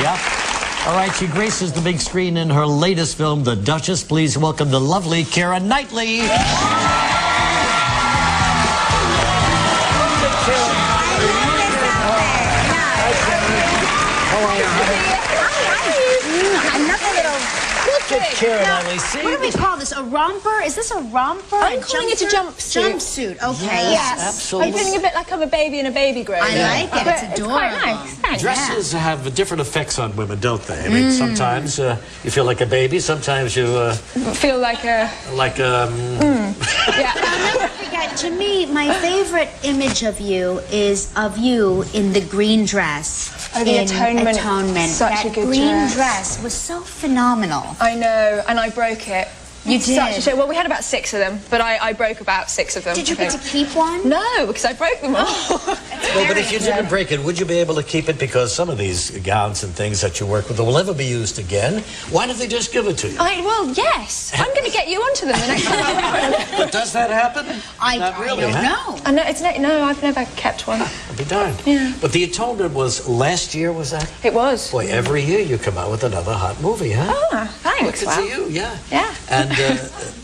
Yeah. All right, she graces the big screen in her latest film, The Duchess. Please welcome the lovely Keira Knightley. Keira Knightley, see? What do we call this? A romper? Is this a romper? I'm calling it a jumpsuit. Jumpsuit, okay. Yes, absolutely. I'm feeling a bit like I'm a baby in a baby grown. I like it. It's adorable. Quite nice. Thanks. Dresses have different effects on women, don't they? I mean, sometimes you feel like a baby, sometimes you... feel like a... Yeah. I'll never forget, to me, my favorite image of you is of you in the green dress. Oh, the in Atonement. Such a good green dress was so phenomenal. I know, and I broke it. You did? Such a shame. Well, we had about 6 of them, but I broke about 6 of them. Did you get to keep one? No, because I broke them all. Well, but if you didn't break it, would you be able to keep it? Because some of these gowns and things that you work with will never be used again. Why don't they just give it to you? Well, yes. I'm going to get you onto them the next time I'm around. But does that happen? Not really, I don't know. No, I've never kept one. I'll be darned. Yeah. But the Atonement was last year, was that? It was. Boy, every year you come out with another hot movie, huh? Ah, thanks. Look at you, yeah. Yeah.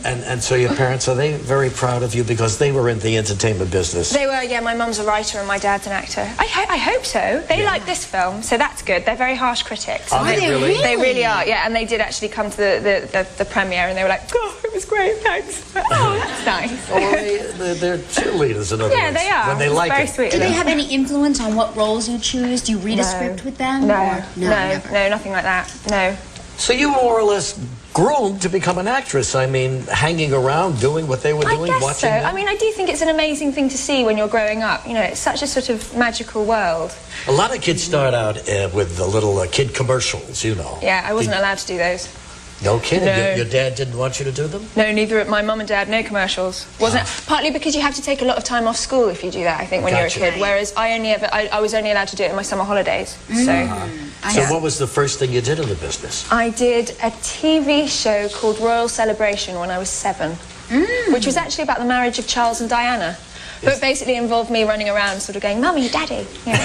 And so your parents, are they very proud of you because they were in the entertainment business? They were, yeah. My mum's a writer and my dad's an actor. I hope so. They like this film, so that's good. They're very harsh critics. Are they really? They really are, yeah. And they did actually come to the premiere and they were like, oh, it was great, thanks. Oh, that's nice. Oh, they're cheerleaders, in other words. Yeah, they are. When they like very it. Sweet Do they have any influence on what roles you choose? Do you read a script with them? No, No, nothing like that. No. So you were more or less groomed to become an actress. I mean, hanging around, doing what they were doing, I guess watching so. them. I mean, I do think it's an amazing thing to see when you're growing up. You know, it's such a sort of magical world. A lot of kids start out with the little kid commercials, you know. Yeah, I wasn't allowed to do those. No kidding? No. Your dad didn't want you to do them? No, neither my mum and dad, no commercials. Wasn't partly because you have to take a lot of time off school if you do that, I think, when you're a kid. Whereas I was only allowed to do it in my summer holidays. So what was the first thing you did in the business? I did a TV show called Royal Celebration when I was 7, which was actually about the marriage of Charles and Diana. But basically involved me running around sort of going, Mummy, Daddy. Yeah.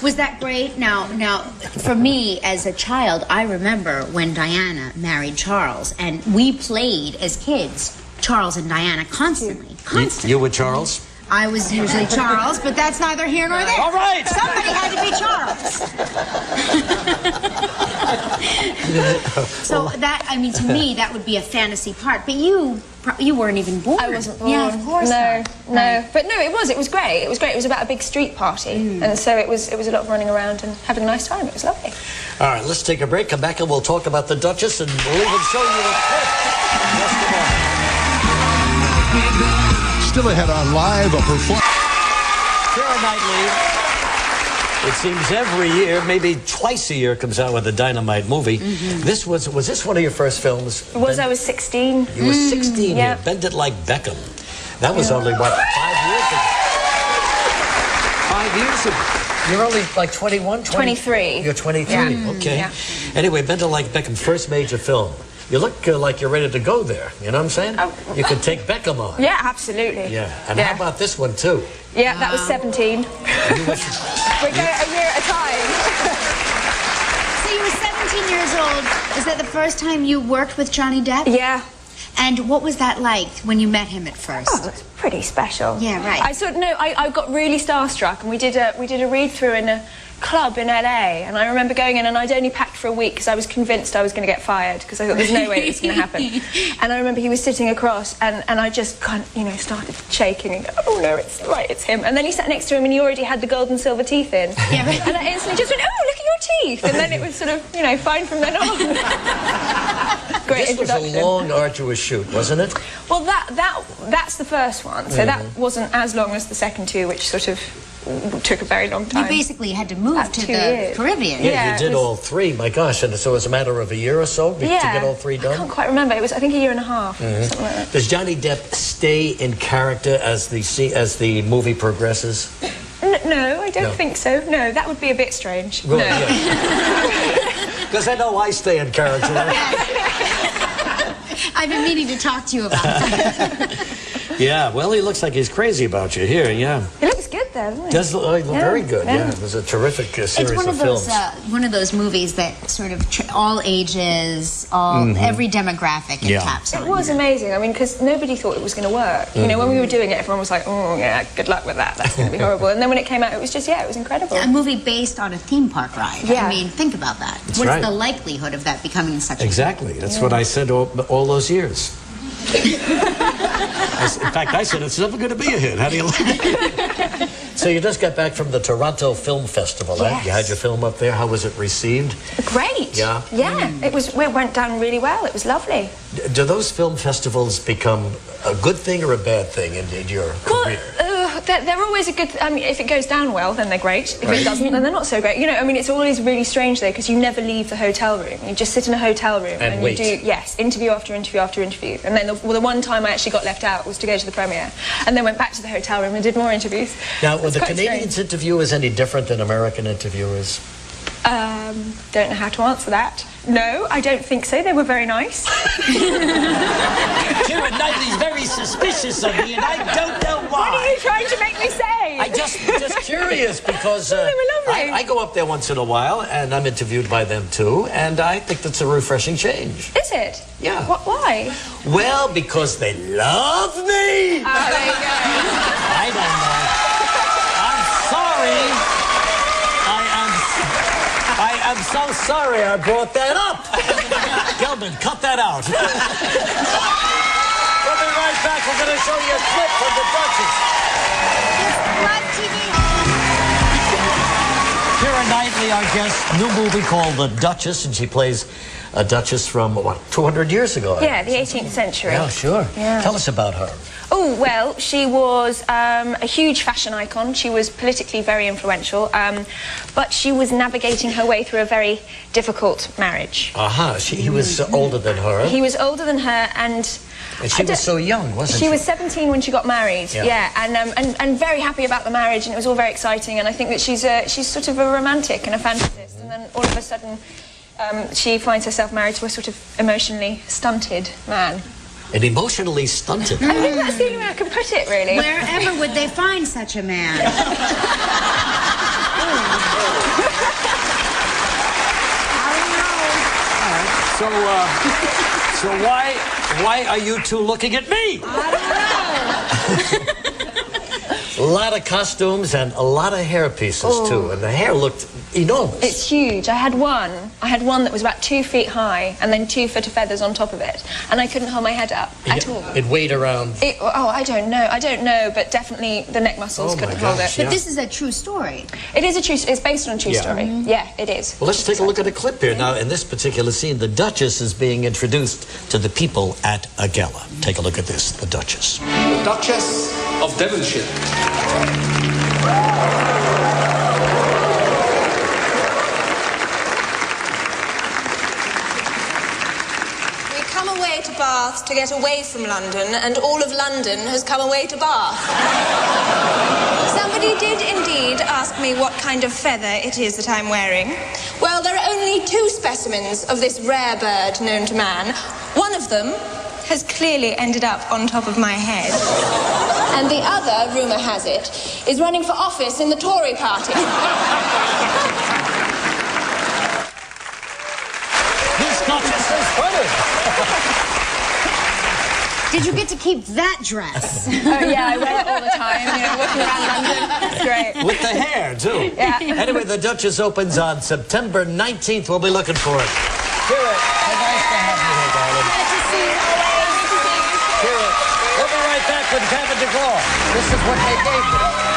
Was that great? Now, for me as a child, I remember when Diana married Charles, and we played as kids Charles and Diana constantly. You were Charles? I was usually Charles, but that's neither here nor there. All right. Somebody had to be Charles. So that, I mean, to me, that would be a fantasy part. But you weren't even born. I wasn't born. Yeah, of course not. No. But no, it was great. It was great. It was about a big street party. And so it was a lot of running around and having a nice time. It was lovely. All right, let's take a break, come back, and we'll talk about the Duchess, and we'll even show you the clip. Still ahead on Live, a performance. Keira Knightley, it seems every year, maybe twice a year, comes out with a dynamite movie. Was this one of your first films? It was. I was 16. You were 16 yeah. here. Bend It Like Beckham. That was only, what, 5 years ago? 5 years ago. You're only like 21? 23. You're 23, yeah. okay. Yeah. Anyway, Bend It Like Beckham, first major film. You look like you're ready to go there, you know what I'm saying? You could take Beckham on. Yeah, absolutely. Yeah, and how about this one, too? Yeah, that was 17. We go a year at a time. So you were 17 years old. Is that the first time you worked with Johnny Depp? Yeah. And what was that like when you met him at first? Oh, it was pretty special. Yeah, right. I got really starstruck, and we did a read-through in a club in LA, and I remember going in, and I'd only packed for a week because I was convinced I was going to get fired because I thought there's no way it was going to happen. And I remember he was sitting across, and I just kind of, you know, started shaking and go, oh no, it's him. And then he sat next to him, and he already had the gold and silver teeth in. Yeah, right. And I instantly just went, oh, look at your teeth. And then it was sort of, you know, fine from then on. Great introduction. This was a long, arduous shoot, wasn't it? Well, that's the first one, so that wasn't as long as the second two, which sort of took a very long time. You basically had to move to the Caribbean. Yeah, you did all 3, my gosh, and so it was a matter of a year or so to get all 3 done? I can't quite remember. It was, I think, a year and a half, something like that. Does Johnny Depp stay in character as the movie progresses? No, I don't think so. No, that would be a bit strange. Well, no. Because I know I stay in character. I've been meaning to talk to you about that. Yeah, well, he looks like he's crazy about you here, yeah. He looks good, though. there, doesn't it? Does look very good. Yeah. Yeah, it was a terrific series It's one of of those films. one of those movies that sort of all ages, every demographic it Yeah. taps on. It was amazing. I mean, because nobody thought it was going to work. You know, when we were doing it, everyone was like, "Oh, yeah, good luck with that. That's going to be horrible." And then when it came out, it was just, yeah, it was incredible. A movie based on a theme park ride. Yeah. I mean, think about that. That's What's right. the likelihood of that becoming such a Exactly. That's what I said all those years. In fact, I said it's never going to be a hit. How do you like it? So you just got back from the Toronto Film Festival, eh? Yes. You had your film up there. How was it received? Great. Yeah? Yeah. It went down really well. It was lovely. Do those film festivals become a good thing or a bad thing in your career? They're always a good... I mean, if it goes down well, then they're great. If it doesn't, then they're not so great. You know, I mean, it's always really strange, though, because you never leave the hotel room. You just sit in a hotel room And wait. you do, yes, interview after interview after interview. And then the one time I actually got left out was to go to the premiere. And then went back to the hotel room and did more interviews. Now, were It's the quite Canadians strange. interviewers any different than American interviewers? Don't know how to answer that. No, I don't think so. They were very nice. Keira Knightley's very suspicious of me, and I don't know why. What are you trying to make me say? I'm just curious because they were lovely. I go up there once in a while, and I'm interviewed by them too, and I think that's a refreshing change. Is it? Yeah. Why? Well, because they love me. There you go. I don't know. I'm sorry. I am so sorry I brought that up. Gelman, cut that out. We'll be right back. We're going to show you a clip from the Duchess. live TV. Keira Knightley, our guest, new movie called The Duchess, and she plays a Duchess from, what, 200 years ago? Yeah, the 18th century. Yeah, sure. Yeah. Tell us about her. Oh, well, she was a huge fashion icon. She was politically very influential, but she was navigating her way through a very difficult marriage. He was older than her. He was older than her, and she was so young, wasn't she? She was 17 when she got married. Yeah. And very happy about the marriage, and it was all very exciting. And I think that she's sort of a romantic and a fantasist. And then all of a sudden, she finds herself married to a sort of emotionally stunted man. And emotionally stunted. I think that's the only way I can put it, really. Wherever would they find such a man? So why are you two looking at me? I don't know. A lot of costumes and a lot of hair pieces too, and the hair looked enormous. It's huge. I had one that was about 2 feet high, and then 2 foot of feathers on top of it, and I couldn't hold my head up at all. It weighed around. I don't know, but definitely the neck muscles couldn't hold it. Yeah. But this is a true story. It is it's based on a true story. Yeah, it is. Well, let's take a look at a clip here. Now, in this particular scene, the Duchess is being introduced to the people at a gala. Take a look at this, the Duchess. The Duchess of Devonshire. We come away to Bath to get away from London, and all of London has come away to Bath. Somebody did indeed ask me what kind of feather it is that I'm wearing. Well, there are only 2 specimens of this rare bird known to man. One of them has clearly ended up on top of my head. And the other, rumour has it, is running for office in the Tory party. This Duchess is funny. Did you get to keep that dress? Oh yeah, I wear it all the time. You know, walking around London. It's great. With the hair, too. Yeah. Anyway, the Duchess opens on September 19th. We'll be looking for it. Keira, so nice to have you here, darling. Glad to see you. Keira, we'll be right back with Kevin DeGraw. This is what they gave me.